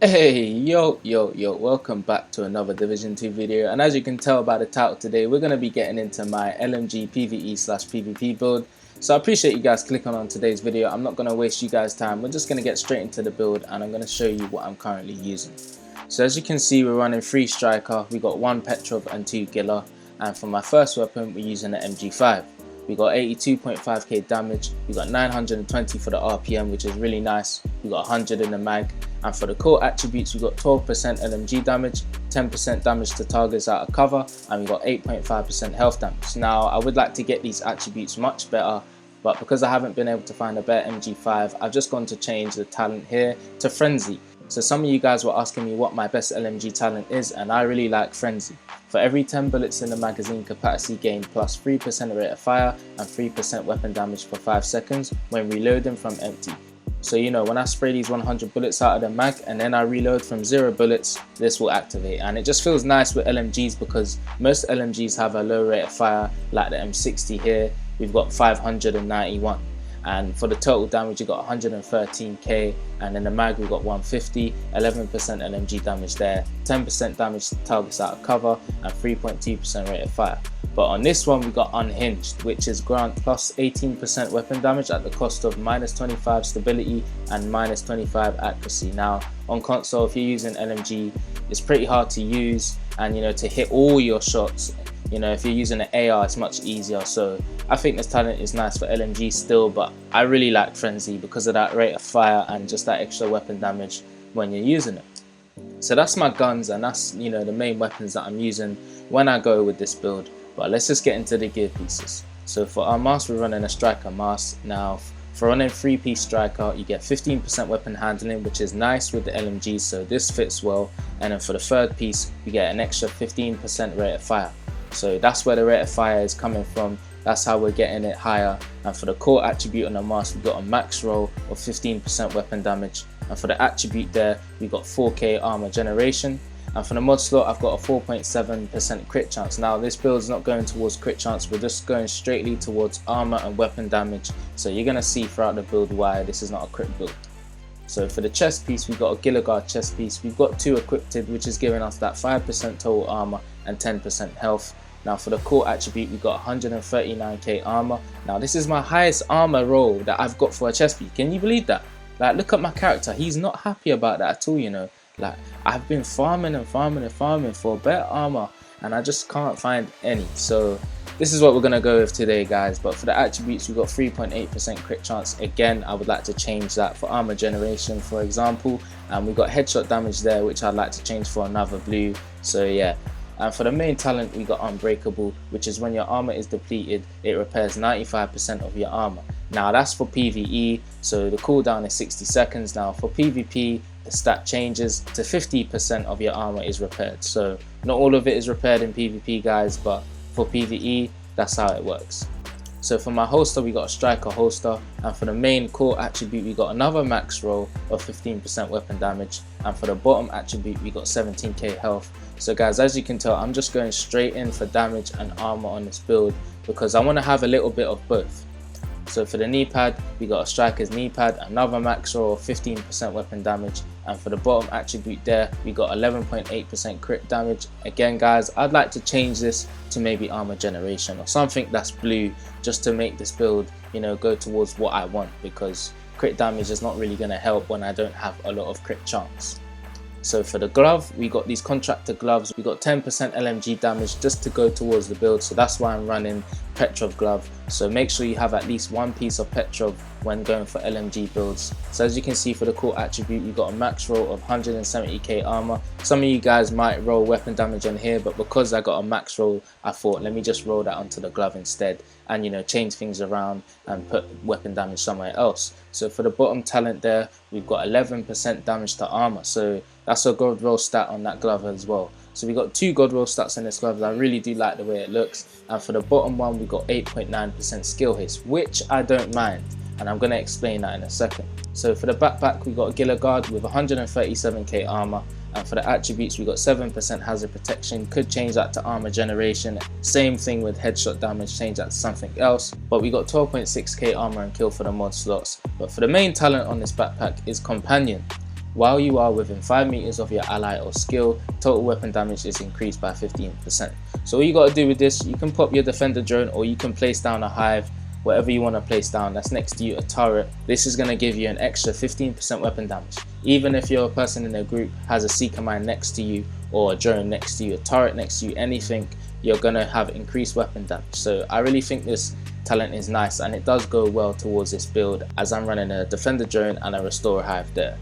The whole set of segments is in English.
Hey, yo, welcome back to another Division 2 video, and as you can tell by the title today, we're going to be getting into my LMG PVE / PvP build. So I appreciate you guys clicking on today's video. I'm not going to waste you guys time, we're just going to get straight into the build and I'm going to show you what I'm currently using. So as you can see, we're running 3 striker, we got 1 Petrov and 2 Giller, and for my first weapon we're using the MG5. We got 82.5k damage, we got 920 for the RPM, which is really nice, we got 100 in the mag, and for the core attributes we got 12% LMG damage, 10% damage to targets out of cover, and we got 8.5% health damage. Now I would like to get these attributes much better, but because I haven't been able to find a better MG5, I've just gone to change the talent here to Frenzy. So some of you guys were asking me what my best LMG talent is, and I really like Frenzy. For every 10 bullets in the magazine, capacity gain plus 3% rate of fire and 3% weapon damage for 5 seconds when reloading from empty. So you know, when I spray these 100 bullets out of the mag and then I reload from 0 bullets, this will activate, and it just feels nice with LMGs because most LMGs have a low rate of fire, like the M60 here. We've got 591. And for the total damage you got 113k, and in the mag we got 150, 11% LMG damage there, 10% damage to targets out of cover, and 3.2% rate of fire. But on this one we got Unhinged, which is grant plus 18% weapon damage at the cost of minus 25 stability and minus 25 accuracy. Now on console, if you're using LMG, it's pretty hard to use, and you know, to hit all your shots. You know, if you're using an AR, it's much easier. So I think this talent is nice for LMG still, but I really like Frenzy because of that rate of fire and just that extra weapon damage when you're using it. So that's my guns, and that's, you know, the main weapons that I'm using when I go with this build. But let's just get into the gear pieces. So for our mask, we're running a striker mask. Now for running 3-piece striker, you get 15% weapon handling, which is nice with the LMG, so this fits well. And then for the 3rd piece, you get an extra 15% rate of fire. So that's where the rate of fire is coming from, that's how we're getting it higher. And for the core attribute on the mask, we got a max roll of 15% weapon damage, and for the attribute there we got 4k armor generation. And for the mod slot, I've got a 4.7% crit chance. Now this build is not going towards crit chance, we're just going straightly towards armor and weapon damage, so you're going to see throughout the build why this is not a crit build. So for the chest piece, we've got a Giller Guard chest piece. We've got 2 equipped, which is giving us that 5% total armor and 10% health. Now for the core attribute, we got 139k armor. Now this is my highest armor roll that I've got for a chest piece. Can you believe that? Like, look at my character, he's not happy about that at all, you know. Like, I've been farming and farming and farming for better armor and I just can't find any. So this is what we're gonna go with today, guys. But for the attributes, we got 3.8% crit chance. Again, I would like to change that for armor generation, for example. And we got headshot damage there, which I'd like to change for another blue. So yeah. And for the main talent, we got Unbreakable, which is when your armor is depleted, it repairs 95% of your armor. Now that's for PvE, so the cooldown is 60 seconds. Now for PvP, the stat changes to 50% of your armor is repaired. So not all of it is repaired in PvP, guys, but for PvE, that's how it works. So for my holster, we got a striker holster, and for the main core attribute, we got another max roll of 15% weapon damage, and for the bottom attribute, we got 17k health. So guys, as you can tell, I'm just going straight in for damage and armor on this build because I want to have a little bit of both. So for the knee pad, we got a striker's knee pad, another max roll of 15% weapon damage, and for the bottom attribute there, we got 11.8% crit damage. Again, guys, I'd like to change this to maybe armor generation or something that's blue, just to make this build, you know, go towards what I want, because crit damage is not really going to help when I don't have a lot of crit chance. So for the glove, we got these contractor gloves. We got 10% LMG damage just to go towards the build, so that's why I'm running Petrov glove. So make sure you have at least 1 piece of Petrov when going for LMG builds. So as you can see, for the core attribute, you got a max roll of 170k armor. Some of you guys might roll weapon damage on here, but because I got a max roll, I thought let me just roll that onto the glove instead, and you know, change things around and put weapon damage somewhere else. So for the bottom talent there, we've got 11% damage to armor, so that's a god roll stat on that glove as well. So we got 2 god roll stats in this glove. I really do like the way it looks. And for the bottom one, we got 8.9% skill haste, which I don't mind, and I'm going to explain that in a second. So for the backpack, we got a Giller Guard with 137k armor, and for the attributes, we got 7% hazard protection. Could change that to armor generation. Same thing with headshot damage, change that to something else. But we got 12.6k armor and kill for the mod slots. But for the main talent on this backpack is Companion, while you are within 5 meters of your ally or skill, total weapon damage is increased by 15%. So all you got to do with this, you can pop your defender drone, or you can place down a hive, whatever you want to place down that's next to you, a turret. This is going to give you an extra 15% weapon damage. Even if you're a person in a group has a seeker mine next to you, or a drone next to you, a turret next to you, anything, you're going to have increased weapon damage. So I really think this talent is nice, and it does go well towards this build, as I'm running a defender drone and a restorer hive there.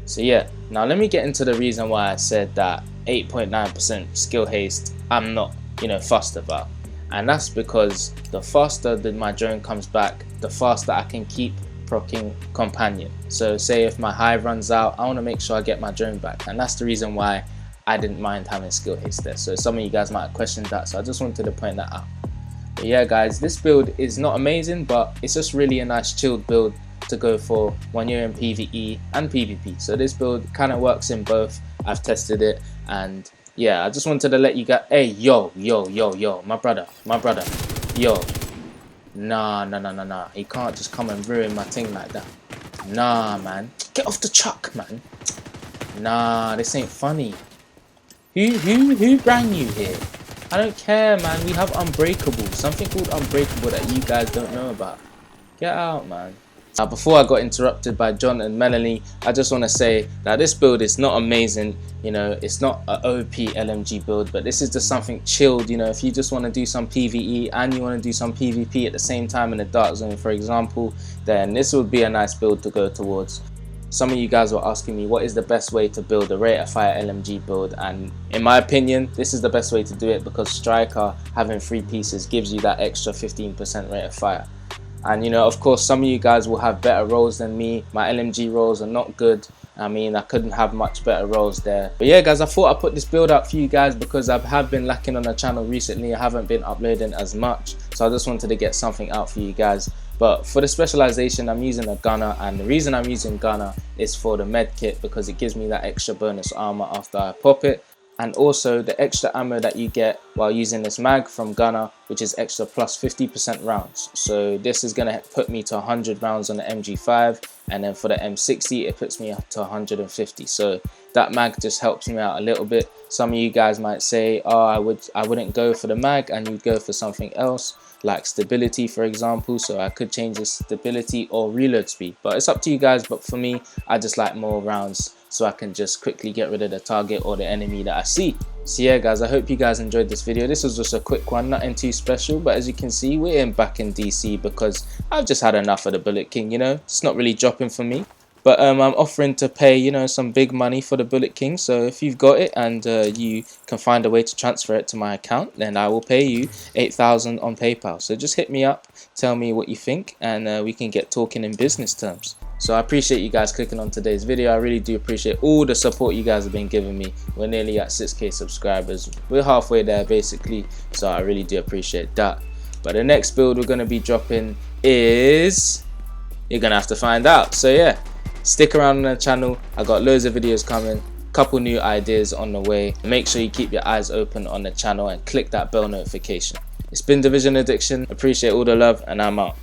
So yeah, now let me get into the reason why I said that 8.9% skill haste I'm not, fussed about. And that's because the faster that my drone comes back, the faster I can keep proccing companion. So say if my hive runs out, I want to make sure I get my drone back, and that's the reason why I didn't mind having skill haste there. So some of you guys might have questioned that, so I just wanted to point that out. But yeah guys, this build is not amazing, but it's just really a nice chilled build to go for when you're in PvE and PvP. So this build kind of works in both. I've tested it, and yeah, I just wanted to let you guys. Hey, yo, my brother, yo, nah, he can't just come and ruin my thing like that. Nah, man, get off the truck, man. Nah, this ain't funny. Who rang you here? I don't care, man. We have Unbreakable, something called Unbreakable that you guys don't know about. Get out, man. Now, before I got interrupted by John and Melanie, I just want to say that this build is not amazing. It's not an OP LMG build, but this is just something chilled. If you just want to do some PvE and you want to do some PvP at the same time in the dark zone, for example, then this would be a nice build to go towards. Some of you guys were asking me what is the best way to build a rate of fire LMG build, and in my opinion, this is the best way to do it, because Striker having 3 pieces gives you that extra 15% rate of fire. And of course, some of you guys will have better rolls than me. My LMG rolls are not good. I mean, I couldn't have much better rolls there. But yeah guys, I thought I'd put this build up for you guys because I have been lacking on the channel recently. I haven't been uploading as much, so I just wanted to get something out for you guys. But for the specialization, I'm using a gunner, and the reason I'm using gunner is for the med kit, because it gives me that extra bonus armor after I pop it, and also the extra ammo that you get while using this mag from gunner, which is extra plus 50% rounds. So this is going to put me to 100 rounds on the MG5, and then for the M60 it puts me up to 150. So that mag just helps me out a little bit. Some of you guys might say, oh, I wouldn't go for the mag, and you'd go for something else like stability, for example. So I could change the stability or reload speed, but it's up to you guys. But for me, I just like more rounds, so I can just quickly get rid of the target or the enemy that I see. So yeah guys, I hope you guys enjoyed this video. This was just a quick one, nothing too special, but as you can see, we're back in DC because I've just had enough of the Bullet King. It's not really dropping for me. But I'm offering to pay, some big money for the Bullet King. So if you've got it and you can find a way to transfer it to my account, then I will pay you 8,000 on PayPal. So just hit me up, tell me what you think, and we can get talking in business terms. So I appreciate you guys clicking on today's video. I really do appreciate all the support you guys have been giving me. We're nearly at 6K subscribers. We're halfway there basically. So I really do appreciate that. But the next build we're going to be dropping is... you're going to have to find out. So yeah. Stick around on the channel. I got loads of videos coming, couple new ideas on the way. Make sure you keep your eyes open on the channel and click that bell notification. It's been Division Addiction. Appreciate all the love, and I'm out.